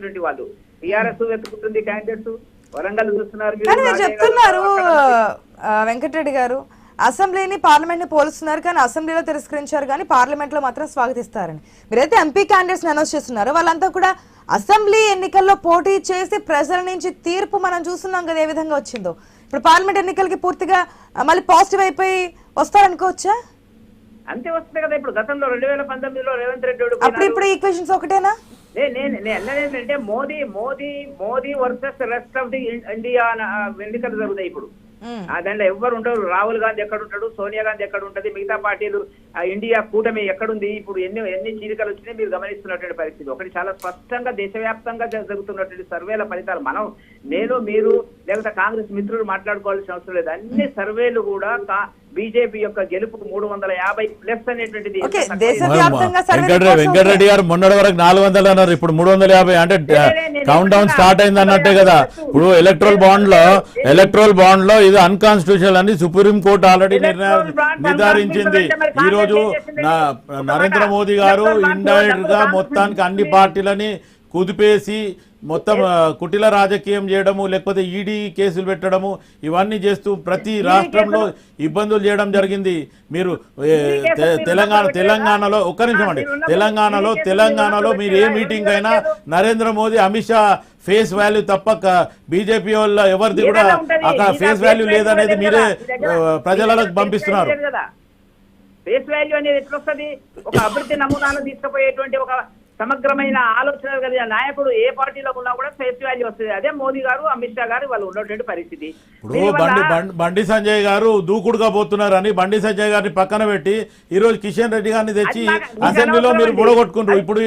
ఉన్నటువంటి వాళ్ళు. TRS వెతుకుతుంది candidates, Warangal చూస్తున్నారు. చెప్తున్నారు వెంకటరెడ్డి గారు అసెంబ్లీని పార్లమెంట్ ని పోలుస్తున్నారు, కానీ అసెంబ్లీలో తిరస్కరించారు కానీ పార్లమెంట్ లో మాత్రం స్వాగతిస్తారని. మీరైతే ఎంపీ క్యాండిడేట్స్ అనౌన్స్ చేస్తున్నారు, వాళ్ళంతా కూడా అసెంబ్లీ ఎన్నికల్లో పోటీ చేసి ప్రజల నుంచి తీర్పు మనం చూస్తున్నాం కదా ఏ విధంగా వచ్చిందో. ఇప్పుడు పార్లమెంట్ ఎన్నికలకి పూర్తిగా మళ్ళీ పాజిటివ్ అయిపోయి వస్తారనుకోవచ్చా? అంతే వస్తుంది కదా. ఇప్పుడు గతంలో 2019లో రేవంత్ రెడ్డి అప్పుడు ఇప్పుడు ఈక్వేషన్స్ ఒకటేనా? ఏంటంటే Modi versus rest of the India ఎన్నికలు జరుగుతాయి ఇప్పుడు. దాంట్లో ఎవరు ఉంటారు? రాహుల్ గాంధీ ఎక్కడ ఉంటాడు, సోనియా గాంధీ ఎక్కడ ఉంటది, మిగతా పార్టీలు ఇండియా కూటమి ఎక్కడుంది? ఇప్పుడు ఎన్ని చీలికలు వచ్చినాయి మీరు గమనిస్తున్నటువంటి పరిస్థితి. ఒకటి చాలా స్పష్టంగా దేశవ్యాప్తంగా జరుగుతున్నటువంటి సర్వేల ఫలితాలు నేను మీరు లేకపోతే కాంగ్రెస్ మిత్రులు మాట్లాడుకోవాల్సిన అవసరం లేదు. అన్ని సర్వేలు కూడా బీజేపీ యొక్క గెలుపు 350+ అనేటువంటిది. వెంకటరెడ్డి గారు మొన్నటి వరకు 400 అన్నారు, ఇప్పుడు 350. అంటే కౌంట్ డౌన్ స్టార్ట్ అయింది అన్నట్టే కదా. ఇప్పుడు ఎలక్ట్రల్ బాండ్ లో ఇది అన్కాన్స్టిట్యూషనల్ అని సుప్రీం కోర్టు ఆల్రెడీ నిర్ధారించింది. ఈ రోజు నరేంద్ర మోదీ గారు ఇండైరెక్ట్ గా మొత్తానికి అన్ని పార్టీలని కుదిపేసి మొత్తం కుటిల రాజకీయం చేయడము, లేకపోతే ఈడీ కేసులు పెట్టడము, ఇవన్నీ చేస్తూ ప్రతి రాష్ట్రంలో ఇబ్బందులు చేయడం జరిగింది. మీరు తెలంగాణలో ఒక్క నిమిషం అండి, తెలంగాణలో మీరు ఏ మీటింగ్ అయినా నరేంద్ర మోదీ అమిత్ షా ఫేస్ వాల్యూ తప్ప బీజేపీ వాళ్ళ ఎవరిది కూడా అక్కడ ఫేస్ వాల్యూ లేదనేది మీరే ప్రజలకు పంపిస్తున్నారు. ఫేస్ వాల్యూ అనేది ఎట్లా వస్తుంది? ఒక అభివృద్ధి నమూనాను తీసుకుపోయేటువంటి ఒక సమగ్రమైన ఆలోచన కలిగిన నాయకుడు ఏ పార్టీలో ఉన్నా కూడా ఫేస్ వాల్యూ వస్తుంది. అదే మోదీ గారు, అమిత్ షా గారు వాళ్ళు ఉన్నటువంటి పరిస్థితి. ఇప్పుడు బండి సంజయ్ గారు దూకుడుగా పోతున్నారని బండి సంజయ్ గారిని పక్కన పెట్టి ఈ రోజు కిషన్ రెడ్డి గారిని తెచ్చి అసెంబ్లీలో మీరు బుడగొట్టుకుంటారు. ఇప్పుడు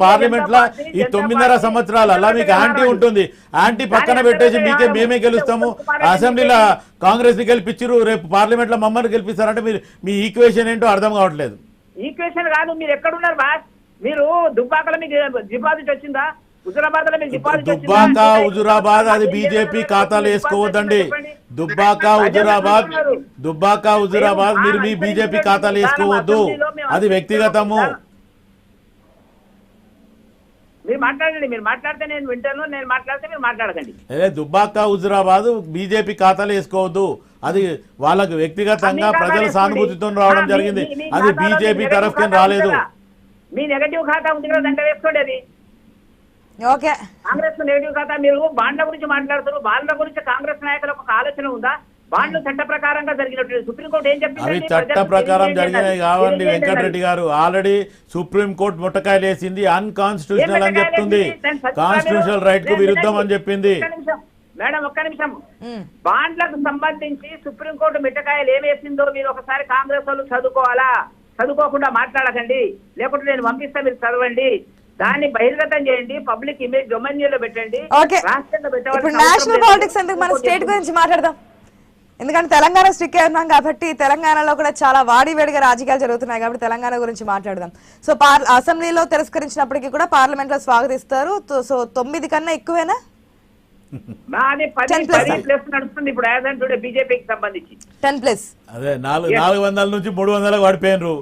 పార్లమెంట్ లో ఈ 9.5 సంవత్సరాలు అలా మీకు యాంటీ ఉంటుంది. యాంటీ పక్కన పెట్టేసి మేమే గెలుస్తాము, అసెంబ్లీలో కాంగ్రెస్ ని గెలిపించారు, రేపు పార్లమెంట్ లో మమ్మల్ని గెలిపిస్తారంటే మీరు మీ ఈక్వేషన్ ఏంటో అర్థం కావట్లేదు. ఈక్వేషన్ కాదు, మీరు ఎక్కడున్నారు బాస్? మీరు దుబ్బాకలో మీకు డిపాజిట్ వచ్చిందా? హుజురాబాద్ లో మీకు డిపాజిట్ దుబ్బాక హుజురాబాద్ అది బీజేపీ ఖాతాలో వేసుకోవద్దండి. దుబ్బాక హుజురాబాద్ మీరు మీ బీజేపీ ఖాతాలో వేసుకోవద్దు, అది వ్యక్తిగతము. మీరు మాట్లాడండి, మీరు మాట్లాడితే నేను వింటాను, నేను మాట్లాడితే మీరు మాట్లాడకండి. దుబ్బాక హుజురాబాద్ బీజేపీ ఖాతాలో వేసుకోవద్దు, అది వాళ్ళకు వ్యక్తిగతంగా ప్రజల సానుభూతితో రావడం జరిగింది, అది బీజేపీ తరఫున రాలేదు. మీ నెగటివ్ ఖాతా ఉంది కదా, దాంట్లో వేసుకోండి. అది ఓకే. కాంగ్రెస్ నెగటివ్ ఖాతా. మీరు బాండ్ల గురించి మాట్లాడుతున్నారు, బాండ్ల గురించి కాంగ్రెస్ నాయకులకు ఒక ఆలోచన ఉందా? బాండ్లు చట్ట ప్రకారంగా జరిగినట్టు సుప్రీంకోర్టు ఏం చెప్పింది? అవి చట్ట ప్రకారం జరిగినాయి కావండి వెంకటరెడ్డి గారు. ఆల్రెడీ సుప్రీంకోర్టు ముట్టకాయలు వేసింది, అన్కాన్స్టిట్యూషనల్ అని చెప్తుంది, కాన్స్టిట్యూషనల్ రైట్ కు విరుద్ధం అని చెప్పింది. మేడం ఒక్క నిమిషం, బాండ్లకు సంబంధించి సుప్రీంకోర్టు మిట్టకాయలు ఏమేసిందో మీరు ఒకసారి కాంగ్రెస్ వాళ్ళు చదువుకోవాలా? చదువుకోకుండా మాట్లాడకండి, లేకుంటే నేను పంపిస్తా, మీరు చదవండి, దాన్ని బహిర్గతం చేయండి, పబ్లిక్ ఇమేజ్ డొమైన్ లో పెట్టండి. రాష్ట్రంలో పెట్టాలి. నేషనల్ పాలిటిక్స్ ఎందుకు, మన స్టేట్ గురించి మాట్లాడదాం. ఎందుకంటే తెలంగాణ స్టిక్ అయి ఉన్నాం కాబట్టి తెలంగాణలో కూడా చాలా వాడివేడిగా రాజకీయాలు జరుగుతున్నాయి కాబట్టి తెలంగాణ గురించి మాట్లాడదాం. సో అసెంబ్లీలో తిరస్కరించినప్పటికీ కూడా పార్లమెంట్ లో స్వాగతిస్తారు. సో 9 కన్నా ఎక్కువేనా? 10+ నడుస్తుంది ఇప్పుడు బీజేపీకి సంబంధించి 10+. అదే 400 నుంచి 300 పడిపోయినారు.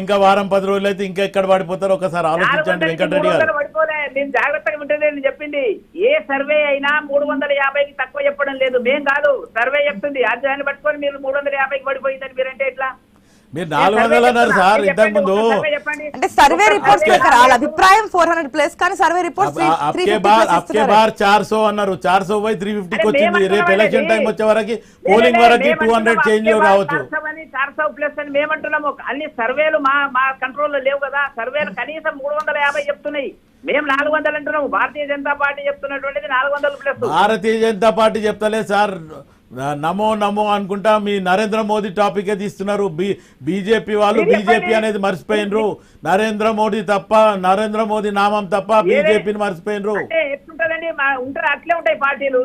ఇంకా వారం 10 రోజులు అయితే ఇంకా ఎక్కడ పడిపోతారో ఒకసారి ఆలోచించండి వెంకటరెడ్డి గారు. మేము జాగ్రత్తగా ఉంటుంది చెప్పింది. ఏ సర్వే అయినా 350కి తక్కువ చెప్పడం లేదు, మేం కాదు, సర్వే చెప్తుంది. దాన్ని పట్టుకొని మీరు 350కి పడిపోయిందని మీరంటే ఎట్లా? మీరు 400 అన్నారు సార్ ఇంతకు ముందు. అంటే సర్వే రిపోర్ట్స్ ప్రకారం అభిప్రాయం 400+ కానీ సర్వే రిపోర్ట్స్ అప్కే బార్ 400 అన్నారు, 400 పోయి 350కి వచ్చింది. రేపు ఎలక్షన్ టైం వచ్చే వరకు పోలింగ్ వరకు 200 చేంజ్ రావచ్చు. 400+ అని మేమంటున్నాము. అన్ని సర్వేలు మా కంట్రోల్లో లేవు కదా. సర్వేలు కనీసం 350 చెప్తున్నాయి, మేము 400 అంటున్నాము. Bharatiya Janata party చెప్తున్నటువంటిది 400+. Bharatiya Janata party చెప్తలేదు sir, నమో నమో అనుకుంటా మీ నరేంద్ర మోదీ టాపిక్ తీస్తున్నారు. బీజేపీ వాళ్ళు బీజేపీ అనేది మర్చిపోయినరు, నరేంద్ర మోదీ తప్ప, నరేంద్ర మోదీ నామం తప్ప బీజేపీని మర్చిపోయినరు. అట్లే ఉంటాయి పార్టీలు.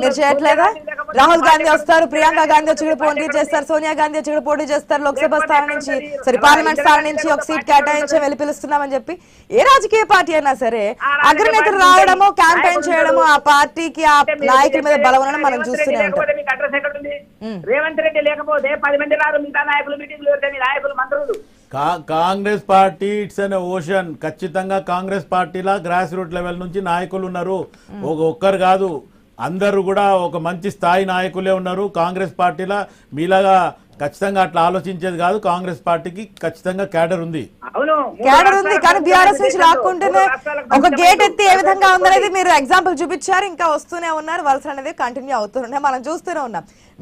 మీరు చేయట్లేదా? రాహుల్ గాంధీ వస్తారు, ప్రియాంక గాంధీ వచ్చి పోటీ చేస్తారు, సోనియా గాంధీ వచ్చి పోటీ చేస్తారు, లోక్సభ స్థానం నుంచి పార్లమెంట్ స్థానం నుంచి ఒక సీట్ కేటాయించి వెళ్ళి పిలుస్తున్నామని చెప్పి ఏ రాజకీయ పార్టీ అయినా సరే అగ్రనేతలు రావడము, క్యాంపెయిన్ చేయడము, ఆ పార్టీకి ఆ నాయకుల మీద బలం ఉండడం మనం చూస్తున్నాం. మీకు అడ్రస్ ఎక్కడ ఉంది? రేవంత్ రెడ్డి లేకపోతే 10 మంది రాదు, మిగతా నాయకులు మీటింగ్లు, నాయకులు మంత్రులు Congress party it's an ocean. ఖచ్చితంగా కాంగ్రెస్ పార్టీలా గ్రాస్ రూట్ లెవెల్ నుంచి నాయకులు ఉన్నారు. ఒక్కరు కాదు, అందరూ కూడా ఒక మంచి స్థాయి నాయకులే ఉన్నారు కాంగ్రెస్ పార్టీలా. మీలాగా ఖచ్చితంగా అట్లా ఆలోచించేది కాదు. కాంగ్రెస్ పార్టీకి ఖచ్చితంగా క్యాడర్ ఉంది. అవును, క్యాడర్ ఉంది, కానీ బీఆర్ఎస్ నుంచి లాక్కుంటేనే ఒక గేట్ ఎత్తి ఏ విధంగా ఉందనేది మీరు ఎగ్జాంపుల్ చూపించారు. ఇంకా వస్తూనే ఉన్నారు, వలస అనేది కంటిన్యూ అవుతూనే మనం చూస్తూనే ఉన్నాం.